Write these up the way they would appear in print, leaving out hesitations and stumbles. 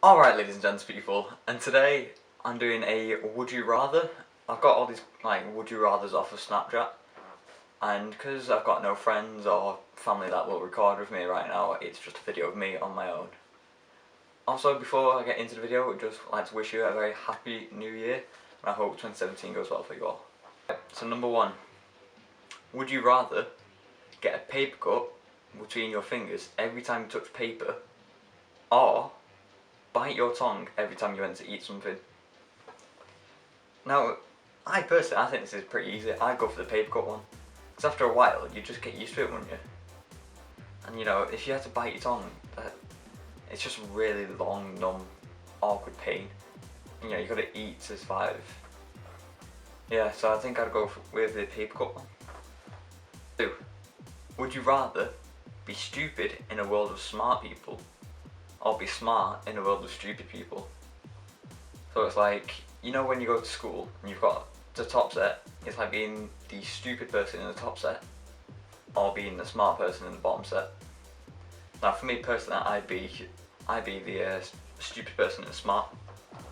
Alright, ladies and gents, people, and today I'm doing a would you rather. I've got all these would you rathers off of Snapchat, and because I've got no friends or family that will record with me right now, it's just a video of me on my own. Also, before I get into the video, I'd just like to wish you a very happy new year, and I hope 2017 goes well for you all. So number one, would you rather get a paper cut between your fingers every time you touch paper, or bite your tongue every time you went to eat something? Now, I think this is pretty easy. I'd go for the paper cut one, because after a while you just get used to it, wouldn't you? And you know, if you had to bite your tongue, it's just really long, numb, awkward pain. You know, you gotta eat to survive. Yeah, so I think I'd go with the paper cut one. 2. Would you rather be stupid in a world of smart people, or be smart in a world of stupid people? So it's like, you know when you go to school and you've got the top set, it's like being the stupid person in the top set, or being the smart person in the bottom set. Now for me personally, I'd be the stupid person and smart,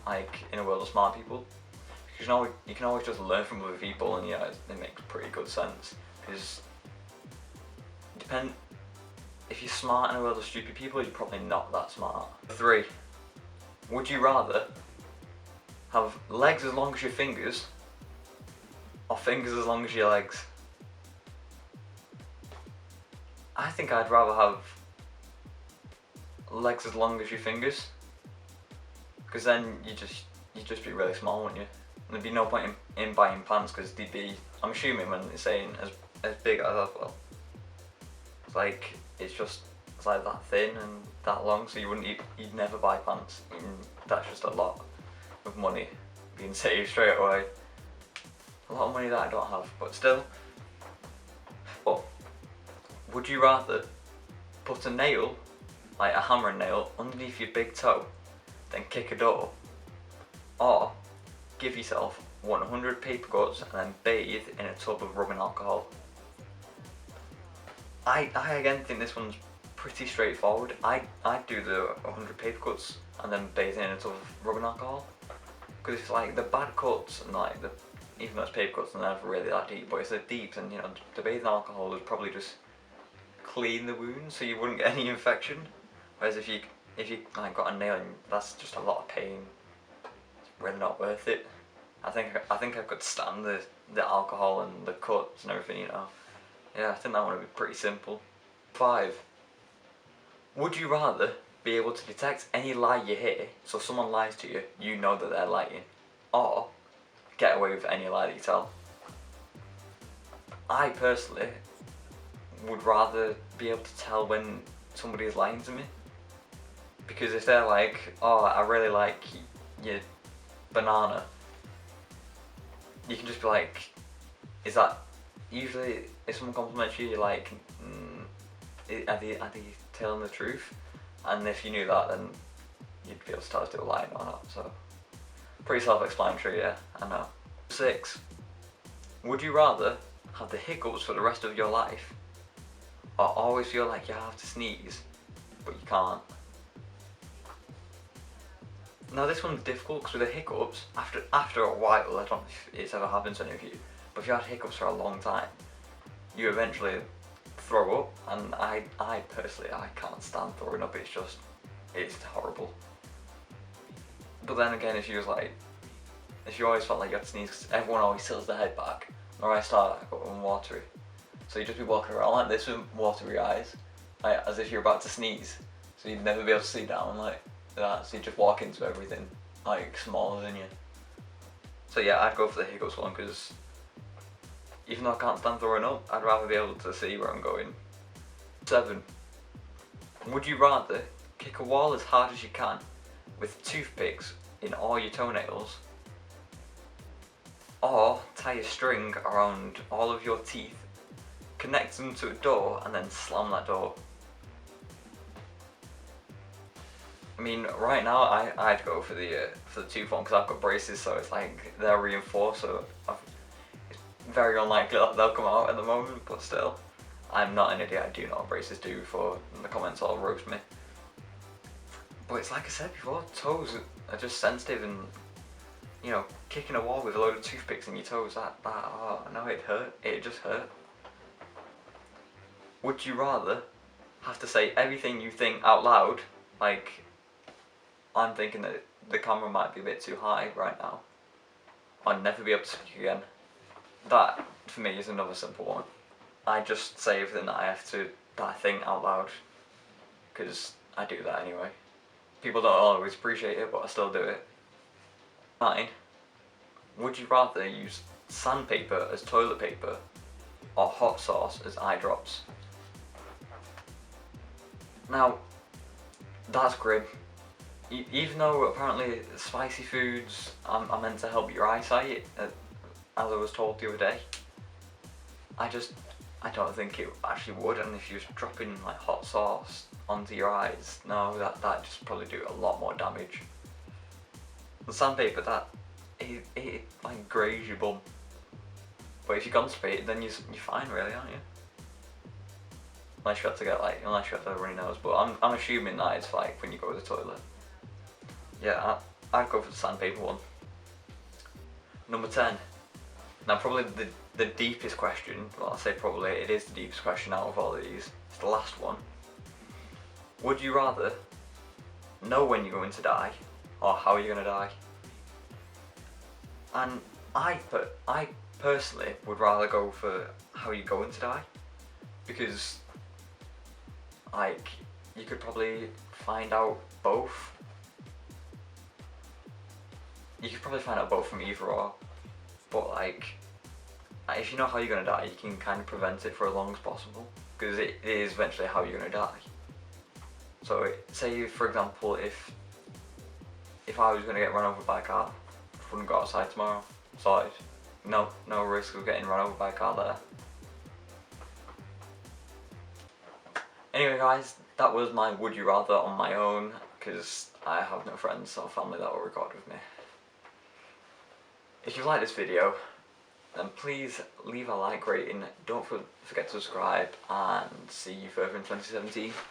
like in a world of smart people. Because you can always just learn from other people, and yeah, it makes pretty good sense. Because if you're smart in a world of stupid people, you're probably not that smart. 3. Would you rather have legs as long as your fingers, or fingers as long as your legs? I think I'd rather have legs as long as your fingers, because then you'd just be really small, wouldn't you? And there'd be no point in buying pants, because they'd be, I'm assuming when they're saying as big as well. It's like it's like that thin and that long, so you'd never buy pants. And that's just a lot of money being saved straight away. A lot of money that I don't have, but still. But would you rather put a nail, like a hammer and nail, underneath your big toe, then kick a door, or give yourself 100 paper cuts and then bathe in a tub of rubbing alcohol? I again think this one's pretty straightforward. I'd do the 100 paper cuts and then bathe in a tub of rubbing alcohol, because it's like the bad cuts and like even though it's paper cuts and they're never really that deep, but if they're deep, then you know the bathing alcohol would probably just clean the wound so you wouldn't get any infection. Whereas if you like got a nail in, that's just a lot of pain. It's really not worth it. I think I could stand the alcohol and the cuts and everything, you know. Yeah, I think that one would be pretty simple. 5. Would you rather be able to detect any lie you hear, so someone lies to you, you know that they're lying, or get away with any lie that you tell? I personally would rather be able to tell when somebody is lying to me, because if they're like, oh, I really like your banana, you can just be like, is that, usually if someone compliments you, you're like, are they telling the truth? And if you knew that, then you'd be able to tell if they were lying or not. So pretty self-explanatory, yeah, I know. 6. Would you rather have the hiccups for the rest of your life, or always feel like you have to sneeze but you can't? Now this one's difficult, because with the hiccups, after a while, I don't know if it's ever happened to any of you, but if you had hiccups for a long time, you eventually throw up, and I personally, I can't stand throwing up. It's horrible. But then again, if you always felt like you had to sneeze, because everyone always tilts their head back, or I start going watery, so you'd just be walking around like this with watery eyes, like as if you're about to sneeze, so you'd never be able to see down like that, so you just walk into everything like smaller than you. So yeah, I'd go for the hiccups one, because even though I can't stand throwing up, I'd rather be able to see where I'm going. 7. Would you rather kick a wall as hard as you can with toothpicks in all your toenails, or tie a string around all of your teeth, connect them to a door, and then slam that door? I mean, right now I'd go for the tooth one, because I've got braces, so it's like they're reinforced, so it's very unlikely that they'll come out at the moment, but still, I'm not an idiot. I do know what braces do. For the comments all roast me. But it's like I said before, toes are just sensitive, and you know, kicking a wall with a load of toothpicks in your toes, oh no, it hurt. It just hurt. Would you rather have to say everything you think out loud, like, I'm thinking that the camera might be a bit too high right now, or never be able to speak again? That, for me, is another simple one. I just say everything that I think out loud, because I do that anyway. People don't always appreciate it, but I still do it. 9. Would you rather use sandpaper as toilet paper or hot sauce as eye drops? Now, that's grim. Even though apparently spicy foods are meant to help your eyesight, as I was told the other day, I don't think it actually would. And if you're dropping like hot sauce onto your eyes, no, that just probably do a lot more damage. The sandpaper, it like graze your bum. But if you constipate, then you're fine, really, aren't you? Unless you have to have a runny nose. But I'm assuming that it's like when you go to the toilet. Yeah, I'd go for the sandpaper one. Number 10. Now, probably the deepest question. Well, I say probably it is the deepest question out of all of these. It's the last one. Would you rather know when you're going to die, or how you're going to die? And I personally would rather go for how you're going to die, because like you could probably find out both. You could probably find out both from either or, but like if you know how you're gonna die, you can kind of prevent it for as long as possible, because it is eventually how you're gonna die. So say for example, if I was gonna get run over by a car, I wouldn't go outside tomorrow. Sorted. No risk of getting run over by a car there. Anyway guys, that was my would you rather on my own, because I have no friends or family that will record with me. If you like this video, then please leave a like rating, don't forget to subscribe, and see you further in 2017.